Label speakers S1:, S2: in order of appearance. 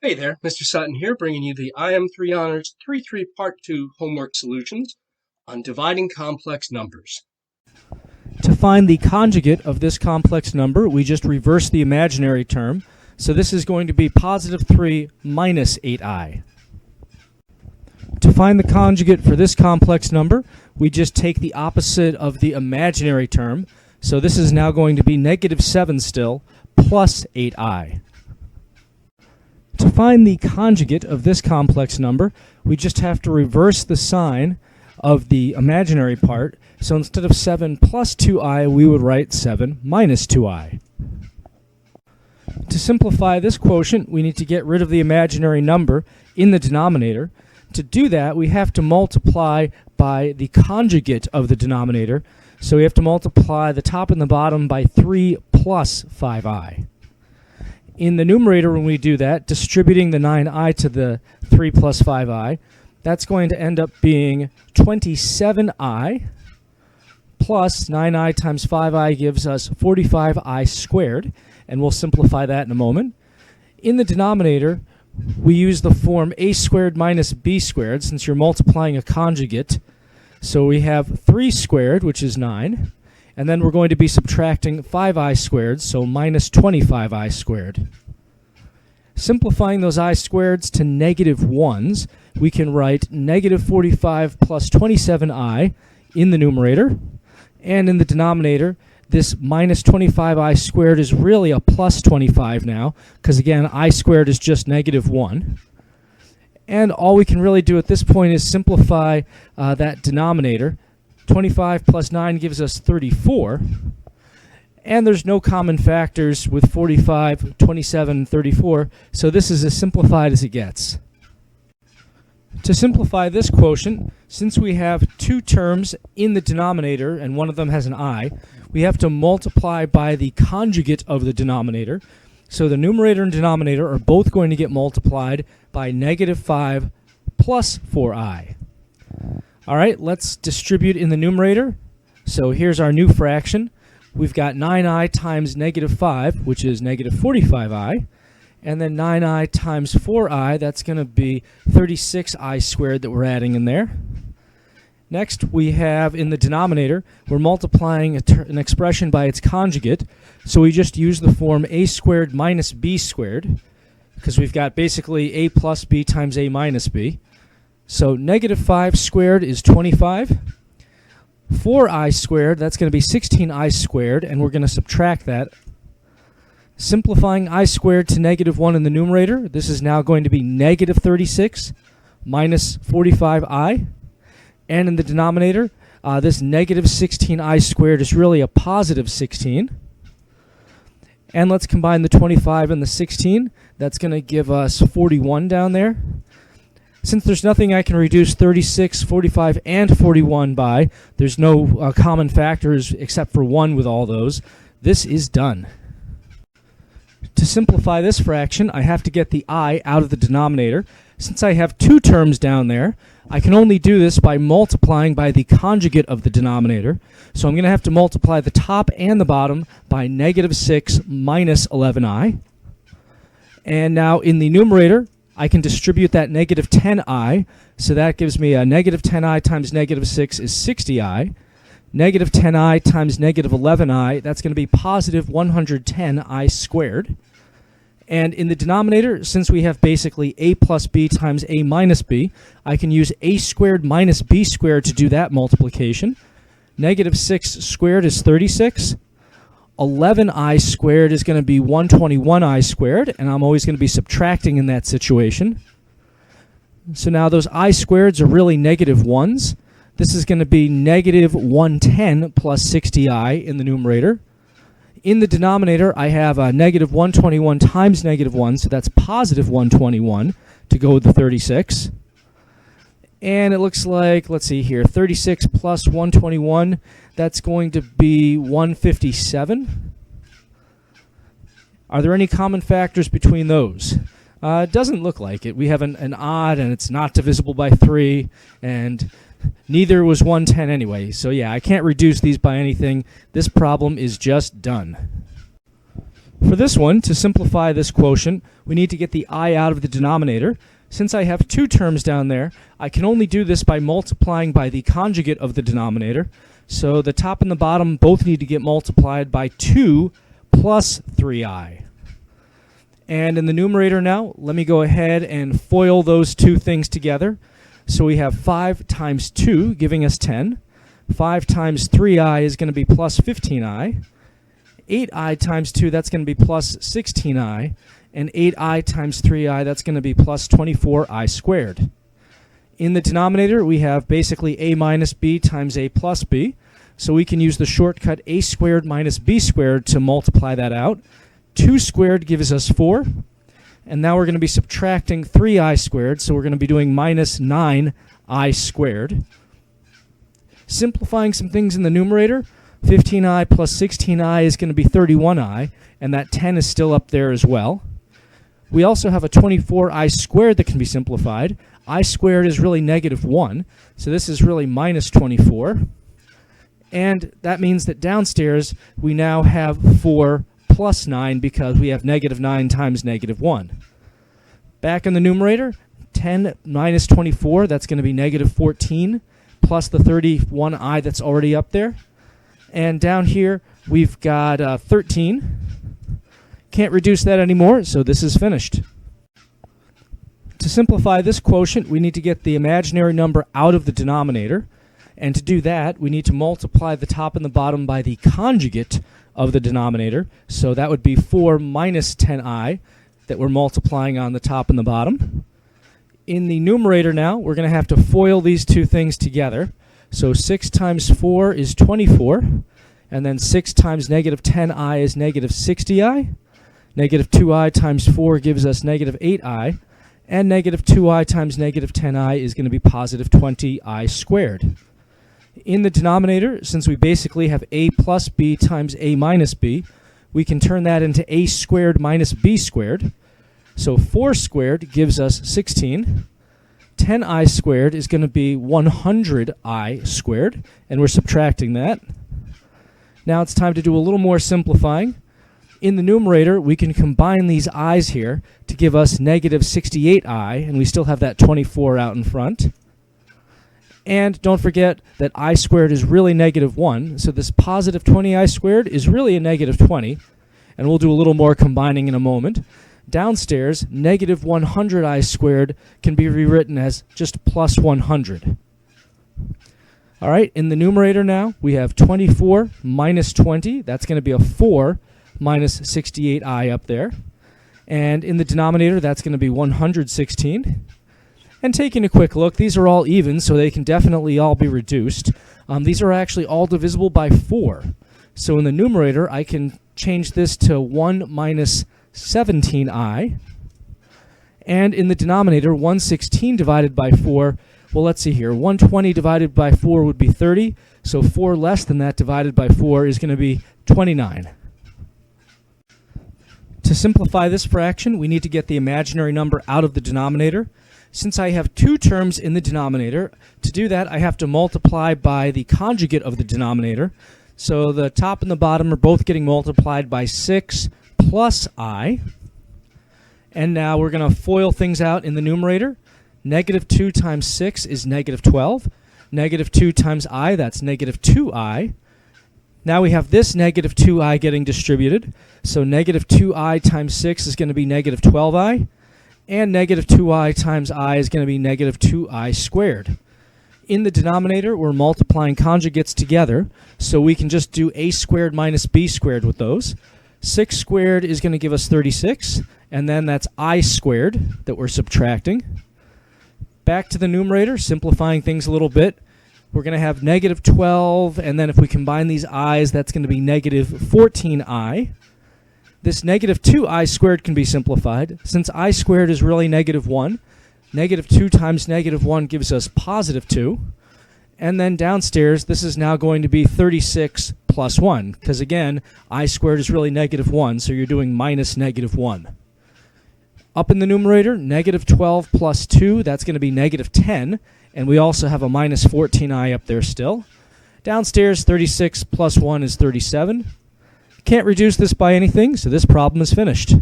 S1: Hey there, Mr. Sutton here, bringing you the IM3 Honors 3-3 Part 2 homework solutions on dividing complex numbers.
S2: To find the conjugate of this complex number, we just reverse the imaginary term. So this is going to be positive 3 minus 8i. To find the conjugate for this complex number, we just take the opposite of the imaginary term. So this is now going to be negative 7 still, plus 8i. To find the conjugate of this complex number, we just have to reverse the sign of the imaginary part. So instead of 7 plus 2i, we would write 7 minus 2i. To simplify this quotient, we need to get rid of the imaginary number in the denominator. To do that, we have to multiply by the conjugate of the denominator. So we have to multiply the top and the bottom by 3 plus 5i. In the numerator, when we do that, distributing the 9i to the 3 plus 5i, that's going to end up being 27i plus 9i times 5i gives us 45i squared, and we'll simplify that in a moment. In the denominator, we use the form a squared minus b squared since you're multiplying a conjugate. So we have 3 squared, which is 9. And then we're going to be subtracting 5i squared, so minus 25i squared. Simplifying those I squareds to negative 1s, we can write negative 45 plus 27i in the numerator. And in the denominator, this minus 25i squared is really a plus 25 now, because again, I squared is just negative 1. And all we can really do at this point is simplify that denominator. 25 plus 9 gives us 34, and there's no common factors with 45, 27, and 34, so this is as simplified as it gets. To simplify this quotient, since we have two terms in the denominator and one of them has an I, we have to multiply by the conjugate of the denominator. So the numerator and denominator are both going to get multiplied by negative 5 plus 4i. All right, let's distribute in the numerator. So here's our new fraction. We've got 9i times negative 5, which is negative 45i. And then 9i times 4i, that's going to be 36i squared that we're adding in there. Next, we have in the denominator, we're multiplying an expression by its conjugate. So we just use the form a squared minus b squared, because we've got basically a plus b times a minus b. So negative 5 squared is 25. 4i squared, that's going to be 16i squared, and we're going to subtract that. Simplifying I squared to negative 1 in the numerator, this is now going to be negative 36 minus 45i. And in the denominator, this negative 16i squared is really a positive 16. And let's combine the 25 and the 16. That's going to give us 41 down there. Since there's nothing I can reduce 36, 45, and 41 by, there's no common factors except for 1 with all those, this is done. To simplify this fraction, I have to get the I out of the denominator. Since I have two terms down there, I can only do this by multiplying by the conjugate of the denominator. So I'm going to have to multiply the top and the bottom by negative 6 minus 11i. And now in the numerator, I can distribute that negative 10i, so that gives me a negative 10i times negative 6 is 60i. Negative 10i times negative 11i, that's going to be positive 110i squared. And in the denominator, since we have basically a plus b times a minus b, I can use a squared minus b squared to do that multiplication. Negative 6 squared is 36. 11i squared is going to be 121i squared, and I'm always going to be subtracting in that situation. So now those I squareds are really negative 1s. This is going to be negative 110 plus 60i in the numerator. In the denominator, I have a negative 121 times negative 1, so that's positive 121 to go with the 36. And it looks like, let's see here, 36 plus 121, that's going to be 157. Are there any common factors between those? It doesn't look like it. We have an odd, and it's not divisible by 3, and neither was 110 anyway. So yeah, I can't reduce these by anything. This problem is just done. For this one, to simplify this quotient, we need to get the I out of the denominator. Since I have two terms down there, I can only do this by multiplying by the conjugate of the denominator. So the top and the bottom both need to get multiplied by 2 plus 3i. And in the numerator now, let me go ahead and FOIL those two things together. So we have 5 times 2 giving us 10. 5 times 3i is going to be plus 15i. 8i times 2, that's going to be plus 16i. And 8i times 3i, that's going to be plus 24i squared. In the denominator, we have basically a minus b times a plus b. So we can use the shortcut a squared minus b squared to multiply that out. 2 squared gives us 4. And now we're going to be subtracting 3i squared, so we're going to be doing minus 9i squared. Simplifying some things in the numerator, 15i plus 16i is going to be 31i, and that 10 is still up there as well. We also have a 24i squared that can be simplified. I squared is really negative 1, so this is really minus 24. And that means that downstairs we now have 4 plus 9 because we have negative 9 times negative 1. Back in the numerator, 10 minus 24, that's going to be negative 14, plus the 31i that's already up there. And down here, we've got 13. Can't reduce that anymore, so this is finished. To simplify this quotient, we need to get the imaginary number out of the denominator. And to do that, we need to multiply the top and the bottom by the conjugate of the denominator. So that would be 4 minus 10i that we're multiplying on the top and the bottom. In the numerator now, we're going to have to FOIL these two things together. So 6 times 4 is 24. And then 6 times negative 10i is negative 60i. Negative 2i times 4 gives us negative 8i. And negative 2i times negative 10i is going to be positive 20i squared. In the denominator, since we basically have a plus b times a minus b, we can turn that into a squared minus b squared. So 4 squared gives us 16. 10i squared is going to be 100i squared, and we're subtracting that. Now it's time to do a little more simplifying. In the numerator, we can combine these i's here to give us negative 68i, and we still have that 24 out in front. And don't forget that I squared is really negative 1, so this positive 20i squared is really a negative 20, and we'll do a little more combining in a moment. Downstairs, negative 100i squared can be rewritten as just plus 100. All right, in the numerator now, we have 24 minus 20. That's going to be a 4 minus 68i up there. And in the denominator, that's going to be 116. And taking a quick look, these are all even, so they can definitely all be reduced. These are actually all divisible by 4. So in the numerator, I can change this to 1 minus 17i. And in the denominator, 116 divided by 4, well, let's see here. 120 divided by 4 would be 30, so 4 less than that divided by 4 is going to be 29. To simplify this fraction, we need to get the imaginary number out of the denominator. Since I have two terms in the denominator, to do that I have to multiply by the conjugate of the denominator. So the top and the bottom are both getting multiplied by 6 plus I. And now we're going to FOIL things out in the numerator. Negative 2 times 6 is negative 12. Negative 2 times I, that's negative 2i. Now we have this negative 2i getting distributed. So negative 2i times 6 is going to be negative 12i. And negative 2i times I is going to be negative 2i squared. In the denominator, we're multiplying conjugates together, so we can just do a squared minus b squared with those. 6 squared is going to give us 36, and then that's I squared that we're subtracting. Back to the numerator, simplifying things a little bit. We're going to have negative 12, and then if we combine these i's, that's going to be negative 14i. This negative 2i squared can be simplified. Since I squared is really negative 1, negative 2 times negative 1 gives us positive 2. And then downstairs, this is now going to be 36 plus 1, because again, I squared is really negative 1, so you're doing minus negative 1. Up in the numerator, negative 12 plus 2, that's going to be negative 10, and we also have a minus 14i up there still. Downstairs, 36 plus 1 is 37. Can't reduce this by anything, so this problem is finished.